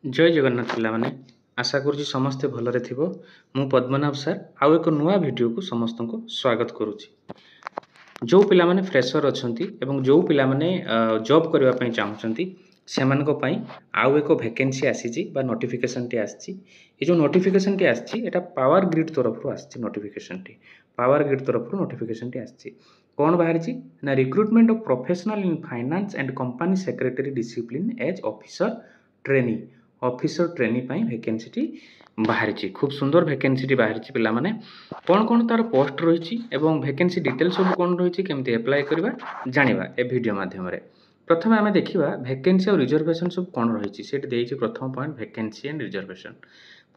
जय जगन्नाथ पिलाମାନେ आशा କରୁଛି ସମସ୍ତେ ଭଲରେ ଥିବ। ମୁଁ ପଦ୍ମନାଭ ସାର୍ ଆଉ ଏକ ନୂଆ ଭିଡ଼ିଓକୁ ସମସ୍ତଙ୍କୁ ସ୍ୱାଗତ କରୁଛି। ଯେଉଁ ପିଲାମାନେ ଫ୍ରେଶର ଅଛନ୍ତି ଏବଂ ଯେଉଁ ପିଲାମାନେ ଜବ୍ କରିବା ପାଇଁ ଚାହୁଁଛନ୍ତି ସେମାନଙ୍କ ପାଇଁ ଆଉ ଏକ ଭ୍ୟାକେନ୍ସି ଆସିଛି ବା ନୋଟିଫିକେସନଟି ଆସିଛି। ଏ ଯେଉଁ ନୋଟିଫିକେସନଟି ଆସିଛି ଏଟା ପାୱାର ଗ୍ରିଡ୍ ତରଫରୁ ଆସିଛି। ନୋଟିଫିକେସନଟି ପାୱାର ଗ୍ରିଡ୍ ତରଫରୁ ନୋଟିଫିକେସନଟି ଆସିଛି। କ'ଣ ବାହାରିଛି ନା recruitment of professional in finance and company secretary discipline age officer trainee officer trainee vacancy बाहरी खूब सुंदर वैकेंसी बाहरी पिलाने कौन कौन तार पोस्ट रही वैकेंसी डिटेल सब कौन रही केमती एप्लाय करवा जानिबा ए वीडियो माध्यम प्रथम आम देखा वैकेंसी और रिजर्वेशन सब कौन रही प्रथम point vacancy and reservation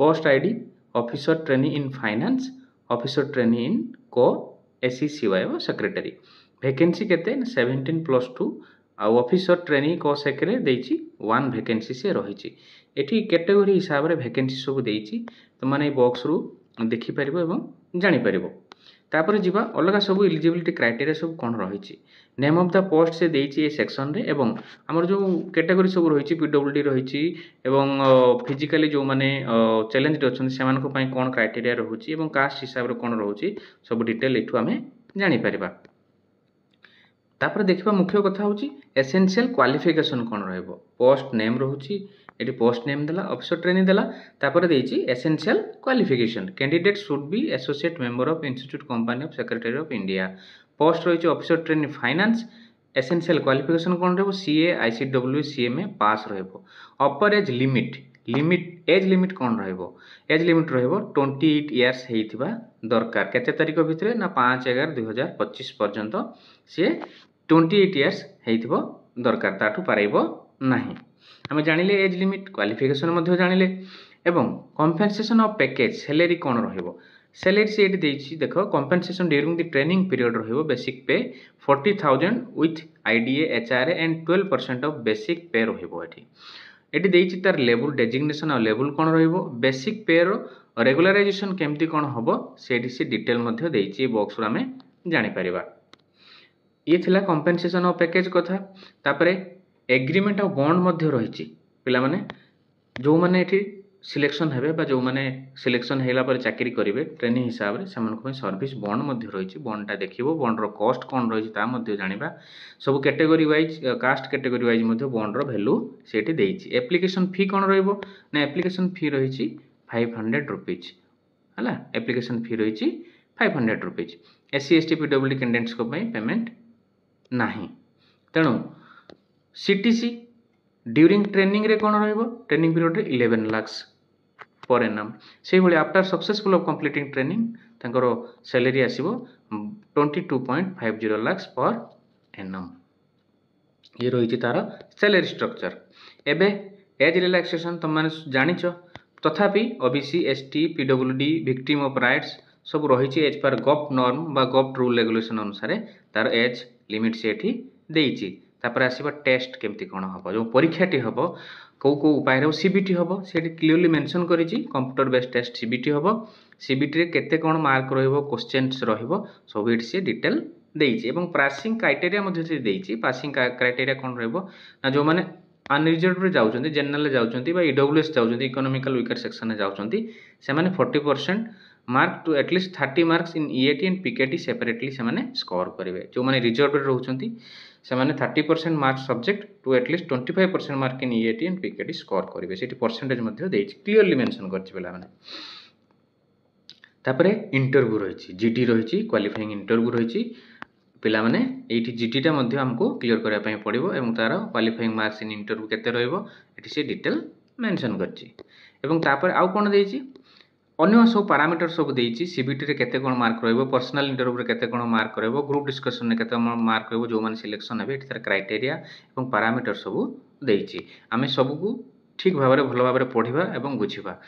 post ID officer trainee in finance officer trainee in को एसईसीवाई सेक्रेटरी वैकेंसी केते 17+2 आउ ऑफिसर ट्रेनी को सेक्रे देइछि 1 वैकेंसी से रही एठी कैटेगरी हिसाब रे वैकेंसी सब देइछि तो माने बॉक्स रु देखि परिबो एवं जानि परिबो। तापर जिबा अलगा सब एलिजिबिलिटी क्राइटेरिया सब कोन रही नेम ऑफ द पोस्ट से देइछि ए सेक्शन रे एवं हमर जो कैटेगरी सब रही पीडब्ल्यूडी रही एवं फिजिकली जो माने चैलेंज अछन सेमान को पई कोन क्राइटेरिया रहउछि एवं कास्ट हिसाब रे कोन रहउछि सब डिटेल एठु हमें जानि परिबा। तापर देखा मुख्य कथा हूँ एसेंशियल क्वालिफिकेशन कौन रहिबो पोस्ट नेम रहुछि एटी पोस्ट नेम देला ऑफिसर ट्रेनिंग देला तापर देइछि essential qualification candidate should be associate member of institute company of secretary of India post रही officer training finance essential qualification कौन रहिबो सीए आईसीडब्ल्यू सीएमए पास रहिबो। Upper age limit age limit कौन रहिबो age limit रहिबो 28 years हेइथिबा दरकार केते तारिख भितरे ना 5/11/2025 पर्यंत से 28 इयर्स हेइथिबो दरकार ताठू पाराइबो नाही। आम जानिले एज लिमिट क्वालिफिकेशन मध्य जानिले एवं कंपेंसेशन ऑफ पैकेज सैलरी कौन रहिबो सैलरी से एटी देइछि देखो compensation during the training period रहिबो बेसिक पे 40,000 with IDA HRA and 12% of basic पे रहिबो एटी देइछि तार लेवल डेजिग्नेशन और लेवल कौन रहिबो बेसिक पे रो रेगुलराइजेशन केमती कौन हबो सेठी से डिटेल मध्य देइछि बॉक्स रो हमें जानि परिबा। ये थिला कंपेंसेशन ऑफ पैकेज कथा तापरे एग्रीमेंट ऑफ बॉन्ड मध्य रही पिला माने जो माने एठी सिलेक्शन हेबे बा जो माने सिलेक्शन हेला पर चाकरी करिवे ट्रेनिंग हिसाब रे समान को सर्विस बॉन्ड मध्य रही बॉन्डटा देखिबो बॉन्ड रो कॉस्ट कौन रही ता मध्य जानिबा सब category wise caste category wise मध्य बॉन्ड रो वैल्यू सेठी देइछि। एप्लीकेशन फी कौन रहिबो ना एप्लीकेशन फी रही 500 रुपीज हला एप्लीकेशन फी रही 500 rupees SC ST PWD candidates को पई पेमेंट नाही तेणु सीटीसी ड्यूरिंग ट्रेनिंग रे कौन रहिबो ट्रेनिंग पीरियड रे 11 लाख पर एनम से भली after successful of completing training तांकर सैलरी आसीबो 22.50 लाख पर एनम ये रही तार सैलरी स्ट्रक्चर। एबे एज रिलैक्सेशन तुम माने जानिछ तथापि OBC ST PWD victim of rights सब रही एज पर गव नॉर्म बा गव रूल रेगुलेशन अनुसार तार एज लिमिट से एठी देइछि। तापर आसीबा टेस्ट केमती कोन हबो जो परीक्षाटी हबो को उपाय रे सीबीटी हबो सेठी क्लियरली मेंशन करिछि कंप्यूटर बेस्ड टेस्ट सीबीटी हबो सीबीटी रे केते कोन मार्क रहिबो क्वेश्चंस रहिबो सब एठी से डिटेल देइछि एवं पासिंग क्राइटेरिया मध्ये से देइछि पासिंग क्राइटेरिया कोन रहिबो ना जो माने अनरिजर्व रे जाउछन्ती जनरल रे जाउछन्ती बा ईडब्ल्यूएस जाउछन्ती इकोनॉमिकल वीकर सेक्शन रे जाउछन्ती से माने 40% mark to at least 30 marks in EAT and PKT separately से माने स्कोर करिवे जो माने रिजर्व रे रहउछन्ती से माने 30% mark subject to at least 25% mark in EAT and PKT score करिवे सेठी परसेंटेज मध्ये देइछि क्लियरली मेंशन करछि बेला माने। तापरे इंटरव्यू रहिछि जीडी रहिछि क्वालिफाइंग इंटरव्यू रहिछि पिला माने एठी जीडीटा मध्ये हमको क्लियर करिया पई पड़िबो एवं तार क्वालिफाइंग मार्क्स इन इंटरव्यू केते रहइबो एठी से डिटेल मेंशन करछि एवं तापर आउ कोन देइछि अन्य सब पैरामीटर सब देइछि सीबीटी रे केते कोन मार्क रहइबो पर्सनल इंटरव्यू रे केते कोन मार्क रहइबो ग्रुप डिस्कशन रे केते मार्क रहइबो जो माने सिलेक्शन हेबे एठी तार क्राइटेरिया एवं पैरामीटर सब देइछि आमे सब को ठीक भाबरे भलो भाबरे पढिबा एवं बुझिबा।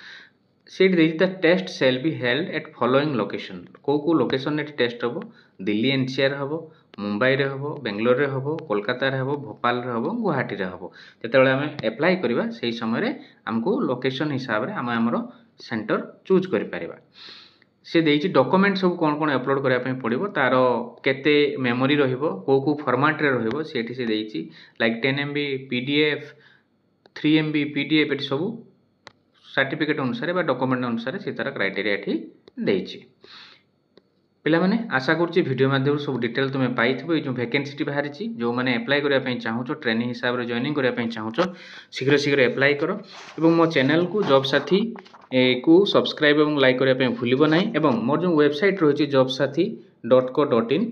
सेट देइछि the test shall be held at following location को लोकेशन रे टेस्ट हबो दिल्ली एनसीआर हबो मुंबई रे हबो बेंगलोर रे हबो कोलकाता रे हबो भोपाल रे हबो गुवाहाटी रे हबो जेतेबेले आमे अप्लाई करबा सेही समय रे हमको लोकेशन हिसाब रे आमे हमरो सेंटर चूज करि परिबा। से देइछि डॉक्यूमेंट सब कोन कोन अपलोड करिया पई पड़िबो तारो केते मेमोरी रहिबो को फॉर्मेट रे रहिबो सेठी से देइछि like 10 MB PDF 3 MB PDF ଏଠି ସବୁ सर्टिफिकेट अनुसार बा डॉक्यूमेंट अनुसार से तार क्राइटेरिया एठी देछि। पिलामाने आशा करूची वीडियो माध्यम सब डिटेल तुमे पाइथिबो। ए जो वैकेंसी बाहरी जो मैंने अप्लाई करिया पई चाहूचो ट्रेनिंग हिसाब रे जॉइनिंग करिया पई चाहूचो शीघ्र शीघ्र अप्लाई करो एवं मो चैनल को जॉब साथी को सब्सक्राइब एवं लाइक करिया पई भूलिबो नाही एवं मोर जो वेबसाइट रहिछि jobsathi.co.in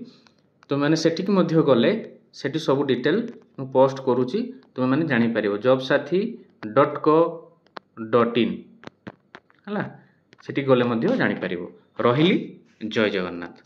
तो मैंने सेटिक मध्य गले सेठी सब डिटेल मु पोस्ट करूची तुमे माने जानि परिबो jobsathi.co.in हला सेठी गले मध्य जानि परिबो। रहिली जय जगन्नाथ।